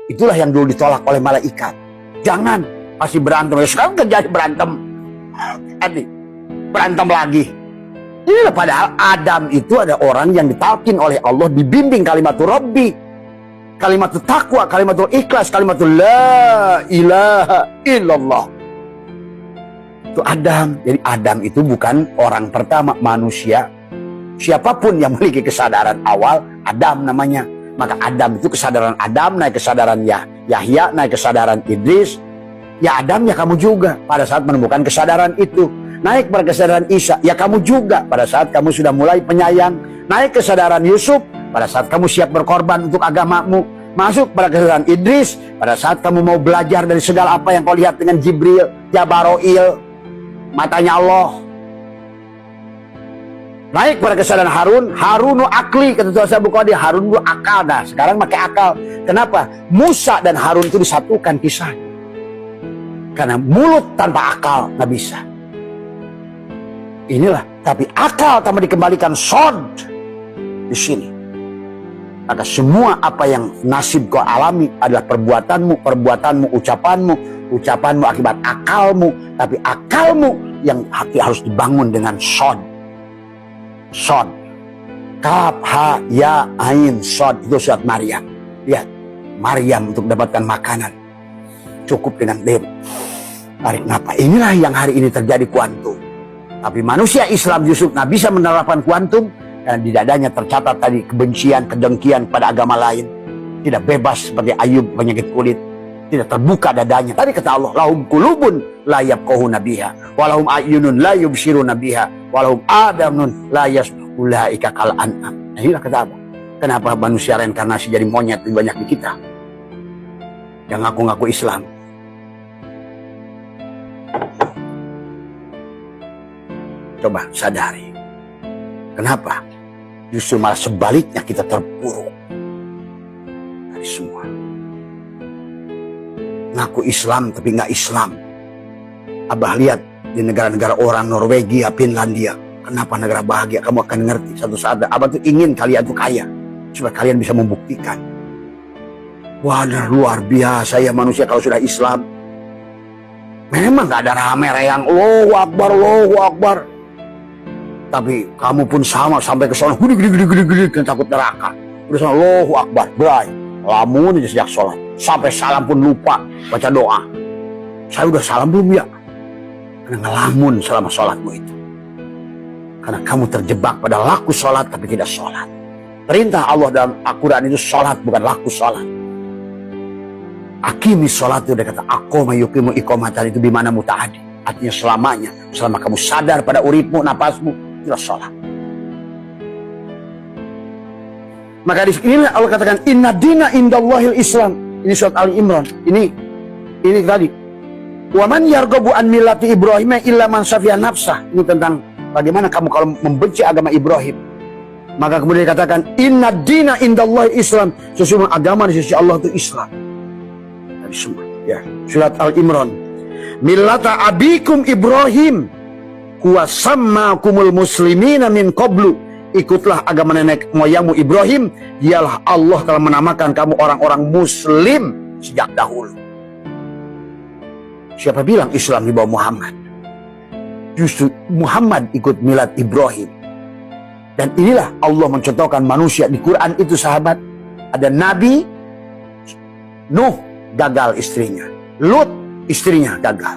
Itulah yang dulu ditolak oleh malaikat. Jangan masih berantem. Sekarang terjadi berantem. Berantem lagi. Inilah padahal Adam itu ada orang yang ditalkin oleh Allah, dibimbing kalimatul Rabbi, kalimatul taqwa, kalimatul ikhlas, kalimatul la ilaha illallah. Itu Adam. Jadi Adam itu bukan orang pertama manusia. Siapapun yang memiliki kesadaran awal, Adam namanya. Maka Adam itu kesadaran Adam naik kesadaran Yahya, naik kesadaran Idris. Ya Adam ya kamu juga pada saat menemukan kesadaran itu. Naik pada kesadaran Isa, ya kamu juga pada saat kamu sudah mulai penyayang. Naik kesadaran Yusuf pada saat kamu siap berkorban untuk agamamu. Masuk pada kesadaran Idris pada saat kamu mau belajar dari segala apa yang kau lihat dengan Jibril, Jabaroil, matanya Allah. Naik pada kesadaran Harun, Harunu akli, kata Tuhan Abu Qadir, Harun dulu akal. Nah sekarang pakai akal. Kenapa? Musa dan Harun itu disatukan kisahnya. Karena mulut tanpa akal nggak bisa. Inilah, tapi akal tanpa dikembalikan sod di sini. Maka semua apa yang nasib kau alami adalah perbuatanmu, ucapanmu akibat akalmu. Tapi akalmu yang harus dibangun dengan sod. Sod. Kaf, ha, ya, ain, sod. Itu surat Maryam. Lihat, Maryam untuk mendapatkan makanan. Cukup dengan dem. Tarik nafas. Inilah yang hari ini terjadi kuantum. Tapi manusia Islam justru nggak bisa menerapkan kuantum. Dan di dadanya tercatat tadi kebencian, kedengkian pada agama lain. Tidak bebas seperti Ayub penyakit kulit. Tidak terbuka dadanya. Tadi kata Allah, lahum kulubun la yafqahuna biha, walahum ayunun la yubsiruna biha, walahum adamun la yasulaika kal an'am. Nah, inilah kata Allah. Kenapa manusia reinkarnasi jadi monyet lebih banyak di kita? Yang ngaku-ngaku Islam. Coba sadari. Kenapa? Justru malah sebaliknya kita terpuruk dari semua. Ngaku Islam tapi nggak Islam. Abah lihat di negara-negara orang, Norwegia, Finlandia. Kenapa negara bahagia? Kamu akan ngerti satu saat. Abah tuh ingin kalian tuh kaya supaya kalian bisa membuktikan. Wah, luar biasa ya manusia kalau sudah Islam. Memang nggak ada rame-reang, Allahu Akbar, Allahu Akbar. Tapi kamu pun sama sampai ke sana, gede, takut neraka. Udah sana, Allahu Akbar, berai. Lamun aja sejak sholat. Sampai salam pun lupa baca doa. Saya udah salam belum ya? Karena ngelamun selama sholatmu itu. Karena kamu terjebak pada laku sholat tapi tidak sholat. Perintah Allah dalam Al-Quran itu sholat, bukan laku sholat. Akimi sholat itu dia kata, aqoma yuqimu iqomatan itu bimana muta'adi. Artinya selamanya, selama kamu sadar pada uripmu, napasmu, itulah sholat. Maka di sini Allah katakan, inna dina indallahil Islam. Ini surat Ali Imran. Ini tadi. Wa man yarghabu an millati Ibrahim illa man safiya nafsah. Ini tentang bagaimana kamu kalau membenci agama Ibrahim. Maka kemudian dikatakan, inna dina indallahil Islam. Sesungguhnya agama di sisi Allah itu Islam. Tadi semua. Ya, surat Al Imran. Millata abikum Ibrahim huwa sammakumul muslimina min qablu. Ikutlah agama nenek moyangmu Ibrahim, dialah Allah telah menamakan kamu orang-orang muslim sejak dahulu. Siapa bilang Islam di bawah Muhammad? Justru Muhammad ikut milad Ibrahim. Dan inilah Allah mencontohkan manusia di Quran itu sahabat. Ada Nabi Nuh gagal istrinya, Lut istrinya gagal.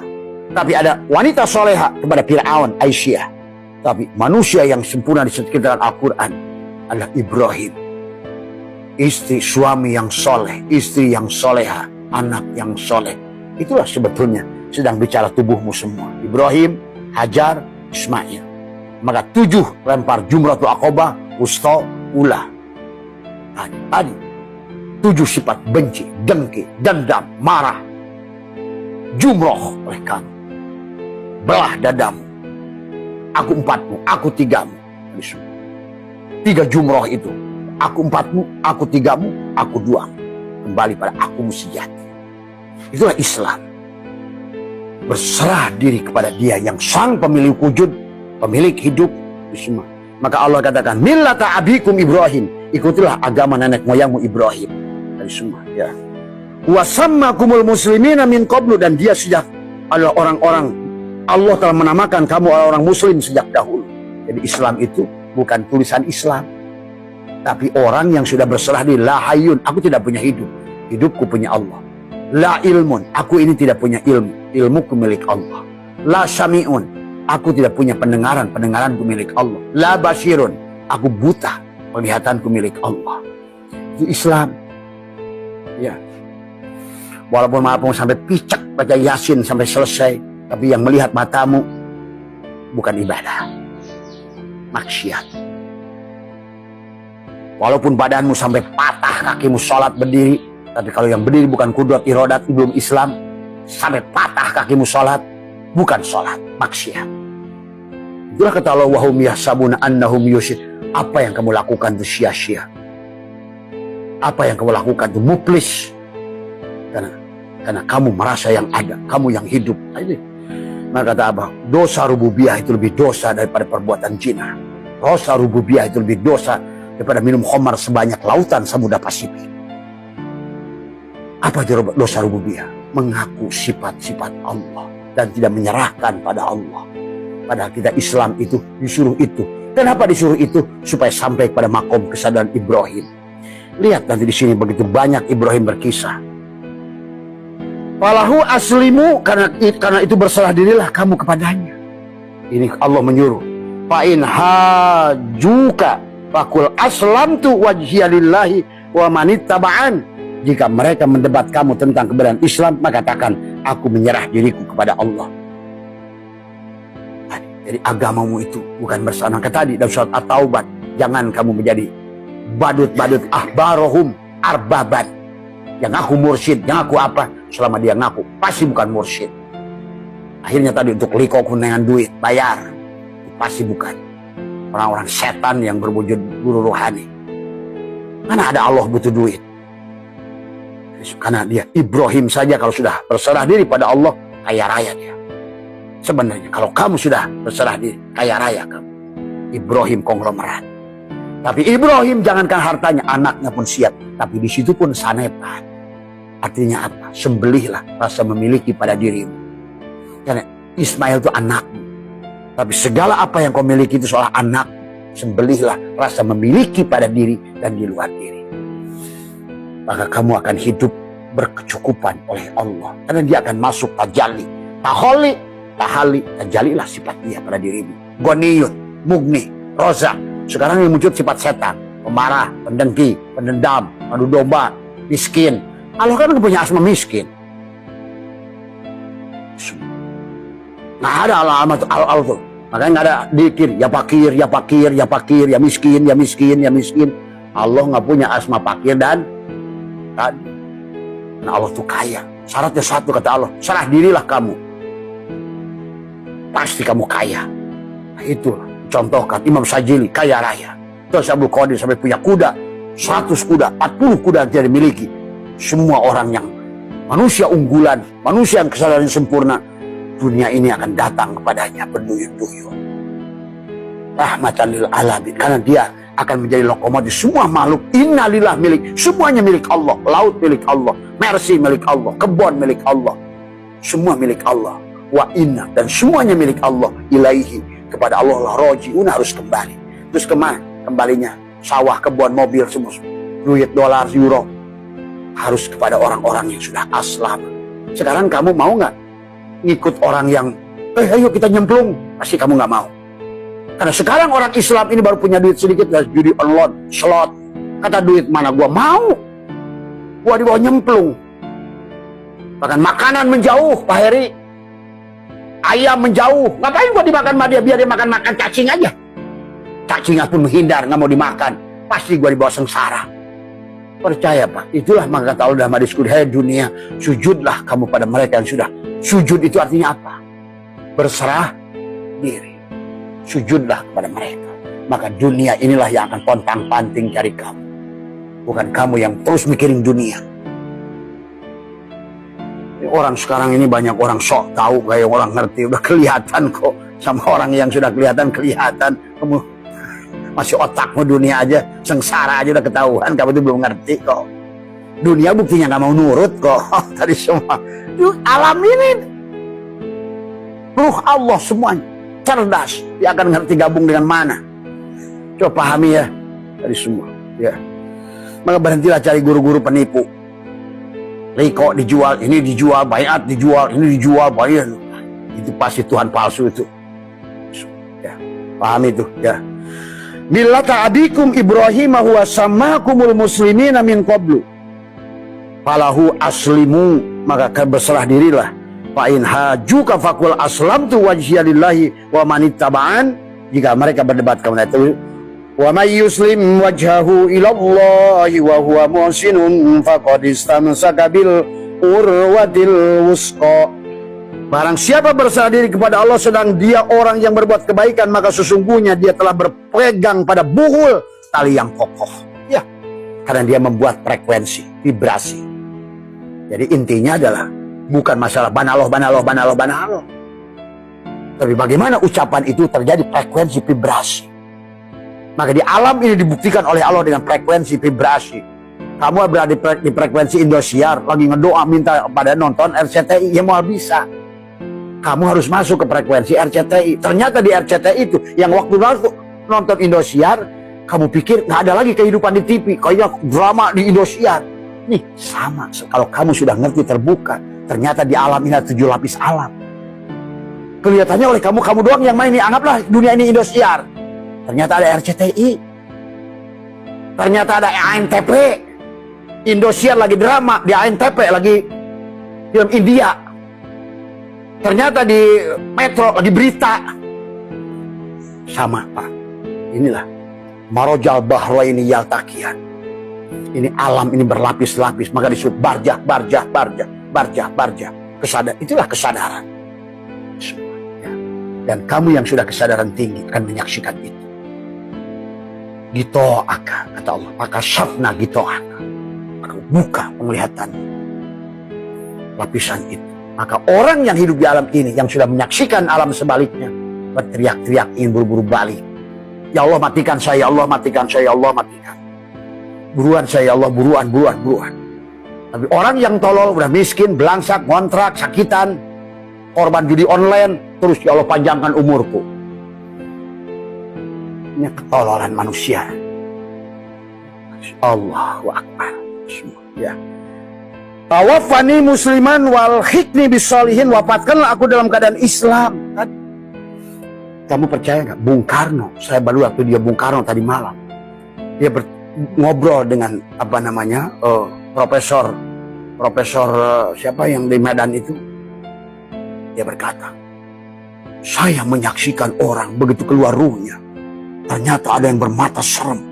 Tapi ada wanita soleha kepada Fir'aun, Aisyah. Tapi manusia yang sempurna di sekitar Al-Quran adalah Ibrahim. Istri suami yang soleh, istri yang soleha, anak yang soleh. Itulah sebetulnya sedang bicara tubuhmu semua. Ibrahim, Hajar, Ismail. Maka 7 lempar jumratul aqobah, wusta, ula. Tadi 7 sifat benci, dengki, dendam, marah. Jumroh oleh kamu. Belah dadamu. Aku 4-mu, aku 3-mu. 3 jumroh itu. Aku 4-mu, aku 3-mu, aku 2-mu. Kembali pada akumu sejati. Itulah Islam. Berserah diri kepada Dia yang sang pemilik wujud, pemilik hidup. Semua. Maka Allah katakan, millata abikum Ibrahim. Ikutilah agama nenek moyangmu Ibrahim. Dari semua. Ya. Wasammakumul muslimina min qablu, dan dia sejak adalah orang-orang, Allah telah menamakan kamu orang muslim sejak dahulu. Jadi Islam itu bukan tulisan Islam, tapi orang yang sudah berserah diri. La hayyun, aku tidak punya hidup, hidupku punya Allah. La ilmun, aku ini tidak punya ilmu, ilmuku milik Allah. La sami'un, aku tidak punya pendengaran, pendengaranku milik Allah. La basirun, aku buta, penglihatanku milik Allah. Itu Islam. Ya. Walaupun maafmu sampai picak baca Yasin sampai selesai, tapi yang melihat matamu bukan ibadah, maksiat. Walaupun badanmu sampai patah kakimu sholat berdiri, tapi kalau yang berdiri bukan kudrat irodat, belum Islam, sampai patah kakimu sholat, bukan sholat, maksiat. Itulah kata Allah, wahum yahsabuna annahum yusyid. Apa yang kamu lakukan itu sia-sia. Apa yang kamu lakukan itu muflis. Karena kamu merasa yang ada, kamu yang hidup. Maka kata Abah, dosa rububiyah itu lebih dosa daripada perbuatan zina. Dosa rububiyah itu lebih dosa daripada minum khamar sebanyak lautan Samudra Pasifik. Apa itu dosa rububiyah? Mengaku sifat-sifat Allah dan tidak menyerahkan pada Allah. Padahal kita Islam itu disuruh itu. Kenapa disuruh itu? Supaya sampai pada makom kesadaran Ibrahim. Lihat nanti di sini begitu banyak Ibrahim berkisah. Falahu aslimu, karena itu berserah dirilah kamu kepadanya. Ini Allah menyuruh. Fa in hajuka faqul aslamtu wajhiya lillahi wa manittaba'an. Jika mereka mendebat kamu tentang kebenaran Islam, maka katakan aku menyerah diriku kepada Allah. Jadi agamamu itu bukan bersama tadi dalam surat At-Taubah. Jangan kamu menjadi badut-badut ahbarohum arbaban. Yang ngaku mursyid, yang ngaku apa? Selama dia ngaku, pasti bukan mursyid. Akhirnya tadi untuk liko kunengan duit, bayar. Pasti bukan. Orang-orang setan yang berwujud guru rohani. Mana ada Allah butuh duit? Karena dia Ibrahim saja kalau sudah berserah diri pada Allah, kaya raya dia. Sebenarnya kalau kamu sudah berserah diri, kaya raya kamu. Ibrahim konglomerat. Tapi Ibrahim jangankan hartanya, anaknya pun siap. Tapi di situ pun sanepan. Artinya apa? Sembelihlah rasa memiliki pada dirimu. Karena Ismail itu anakmu. Tapi segala apa yang kau miliki itu seolah anak. Sembelihlah rasa memiliki pada diri dan di luar diri. Maka kamu akan hidup berkecukupan oleh Allah. Karena dia akan masuk tajalli. Tahali, tajalilah sifat dia pada dirimu. Goniyun, mugni, rozak. Sekarang yang muncul sifat setan. Pemarah, pendengki, pendendam, madu domba, miskin. Allah kan punya asma miskin. Nggak ada alamat al tuh. Makanya nggak ada dikir. Ya fakir, ya fakir, ya fakir, ya miskin, ya miskin, ya miskin. Allah nggak punya asma fakir dan tadi. Nah Allah tuh kaya. Syaratnya satu kata Allah. Serah dirilah kamu. Pasti kamu kaya. Nah itulah. Contohkan Imam Sajili kaya raya. Terus Abdul Qadir sampai punya kuda. 100 kuda, 40 kuda yang dia miliki. Semua orang yang manusia unggulan, manusia yang kesadaran sempurna, dunia ini akan datang kepadanya berduyun-duyun. Rahmatan lil alamin, karena dia akan menjadi lokomotif semua makhluk. Innalillah milik, semuanya milik Allah. Laut milik Allah, mercy milik Allah, kebun milik Allah, semua milik Allah. Wa inna, dan semuanya milik Allah. Ilaihi, kepada Allah lah roji'un, harus kembali. Terus kemana kembalinya? Sawah, kebun, mobil, semua duit, dolar, euro harus kepada orang-orang yang sudah aslam. Sekarang kamu mau nggak ngikut orang yang ayo kita nyemplung? Pasti kamu nggak mau. Karena sekarang orang Islam ini baru punya duit sedikit, ya judi online, slot. Kata duit mana gua mau? Gua dibawa nyemplung. Bahkan makanan menjauh, Pak Heri. Ayam menjauh. Ngapain gua dimakan sama dia? Biar dia makan cacing aja. Cacingnya pun menghindar, nggak mau dimakan. Pasti gua dibawa sengsara. Percaya Pak, itulah maka kata Allah dalam hadis qudsi, hai dunia, sujudlah kamu pada mereka yang sudah. Sujud itu artinya apa? Berserah diri. Sujudlah kepada mereka. Maka dunia inilah yang akan pontang-panting cari kamu. Bukan kamu yang terus mikirin dunia. Orang sekarang ini banyak orang sok tahu, kayak orang ngerti, udah kelihatan kok. Sama orang yang sudah kelihatan. Kamu masih otakmu dunia aja, sengsara aja udah ketahuan, kamu itu belum ngerti kok. Dunia buktinya nggak mau nurut kok. Tadi semua. Alam ini ruh Allah semuanya. Cerdas. Dia akan ngerti gabung dengan mana. Coba pahami ya. Tadi semua. Ya. Maka berhentilah cari guru-guru penipu. Riko dijual, ini dijual, bayat dijual, ini dijual, bayat. Itu pasti Tuhan palsu itu. Ya. Pahami itu. Ya. Millata abikum Ibrahim huwa sammakumul muslimina min qablu. Falahu aslimu, maka berserah dirilah. Fa in hajuka faqul aslamtu wajhiya lillahi wa man ittaba'an. Jika mereka berdebat kepada itu, wa may yuslim wajhahu ila Allah wa huwa muhsinun faqad istamsaka bil urwatil wusqa. Barang siapa berserah diri kepada Allah sedang dia orang yang berbuat kebaikan, maka sesungguhnya dia telah berpegang pada buhul tali yang kokoh. Ya, karena dia membuat frekuensi, vibrasi. Jadi intinya adalah bukan masalah banaloh. Tapi bagaimana ucapan itu terjadi frekuensi vibrasi. Maka di alam ini dibuktikan oleh Allah dengan frekuensi vibrasi. Kamu berada di frekuensi Indosiar, lagi ngedoa minta pada nonton RCTI, ya mau bisa. Kamu harus masuk ke frekuensi RCTI. Ternyata di RCTI itu, yang waktu lalu nonton Indosiar, kamu pikir nggak ada lagi kehidupan di TV, kayaknya drama di Indosiar. Nih sama, kalau kamu sudah ngerti terbuka, ternyata di alam ini ada 7 lapis alam. Kelihatannya oleh kamu doang yang main ini, anggaplah dunia ini Indosiar. Ternyata ada RCTI, ternyata ada ANTP. Indosiar lagi drama, di ANTP lagi film India. Ternyata di Metro lagi berita. Sama Pak, inilah marojal bahraini yaltaqiyan. Ini alam ini berlapis-lapis, maka disebut barjah. Itulah kesadaran. Ya. Dan kamu yang sudah kesadaran tinggi akan menyaksikan itu. Gito'aka, kata Allah, maka syafna gito'aka, maka buka penglihatan lapisan itu. Maka orang yang hidup di alam ini, yang sudah menyaksikan alam sebaliknya, berteriak-teriak ingin buru-buru balik. Ya Allah matikan saya, ya Allah matikan saya, ya Allah matikan. Buruan saya, ya Allah, buruan. Tapi orang yang tolol, udah miskin, belangsak, kontrak, sakitan, korban judi online, terus ya Allah panjangkan umurku. Ini ketololan manusia. Allahu Akbar. Ya. Tawaffani musliman wal hikni bisolihin, wafatkanlah aku dalam keadaan Islam. Kan? Kamu percaya nggak? Bung Karno, saya baru waktu dia Bung Karno tadi malam, dia ngobrol dengan profesor siapa yang di Medan itu. Dia berkata, saya menyaksikan orang begitu keluar ruhnya, ternyata ada yang bermata serem.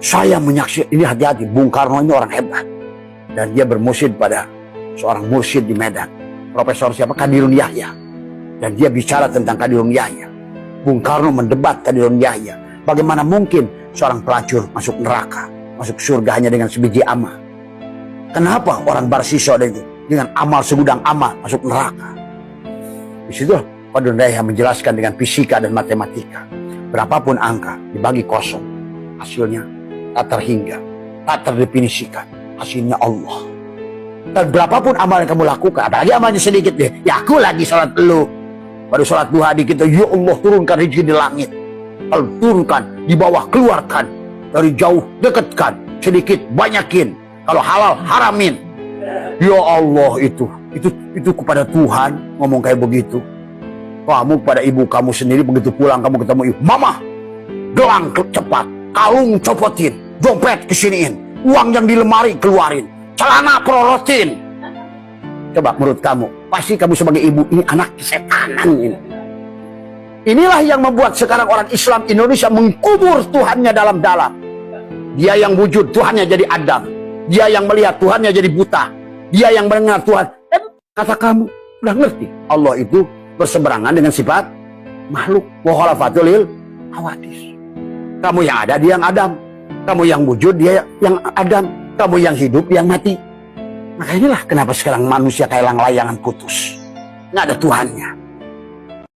Saya menyaksikan, ini hati-hati, Bung Karno ini orang hebat. Dan dia bermursyid pada seorang mursyid di Medan. Profesor siapa? Kadirun Yahya. Dan dia bicara tentang Kadirun Yahya. Bung Karno mendebat Kadirun Yahya. Bagaimana mungkin seorang pelacur masuk neraka, masuk surga hanya dengan sebiji amal? Kenapa orang Barsiso dengan amal segudang amal masuk neraka? Di situ Kadirun Yahya menjelaskan dengan fisika dan matematika. Berapapun angka dibagi kosong, hasilnya tak terhingga, tak terdefinisikan. Hasilnya Allah. Dan berapapun amal yang kamu lakukan, apalagi amalnya sedikit deh, ya aku lagi sholat lu, baru sholat duha dikit, ya Allah turunkan rezeki di langit, kalau turunkan di bawah keluarkan, dari jauh dekatkan, sedikit banyakin, kalau halal haramin. Ya Allah, itu kepada Tuhan ngomong kayak begitu. Kamu pada ibu kamu sendiri begitu pulang kamu ketemu ibu, mama gelang cepat, kalung copotin, dompet kesiniin, uang yang di lemari keluarin, celana prorotin. Coba menurut kamu, pasti kamu sebagai ibu ini anak kesetanan ini. Inilah yang membuat sekarang orang Islam Indonesia mengkubur Tuhannya dalam-dalam. Dia yang wujud, Tuhannya jadi Adam. Dia yang melihat, Tuhannya jadi buta. Dia yang mendengar, Tuhan. Kata kamu, udah ngerti. Allah itu berseberangan dengan sifat makhluk. Wa khalafatul lil hawadis. Kamu yang ada, dia yang Adam. Kamu yang wujud, dia yang Adam. Kamu yang hidup, dia yang mati. Maka inilah kenapa sekarang manusia kayak layangan putus. Nggak ada Tuhannya.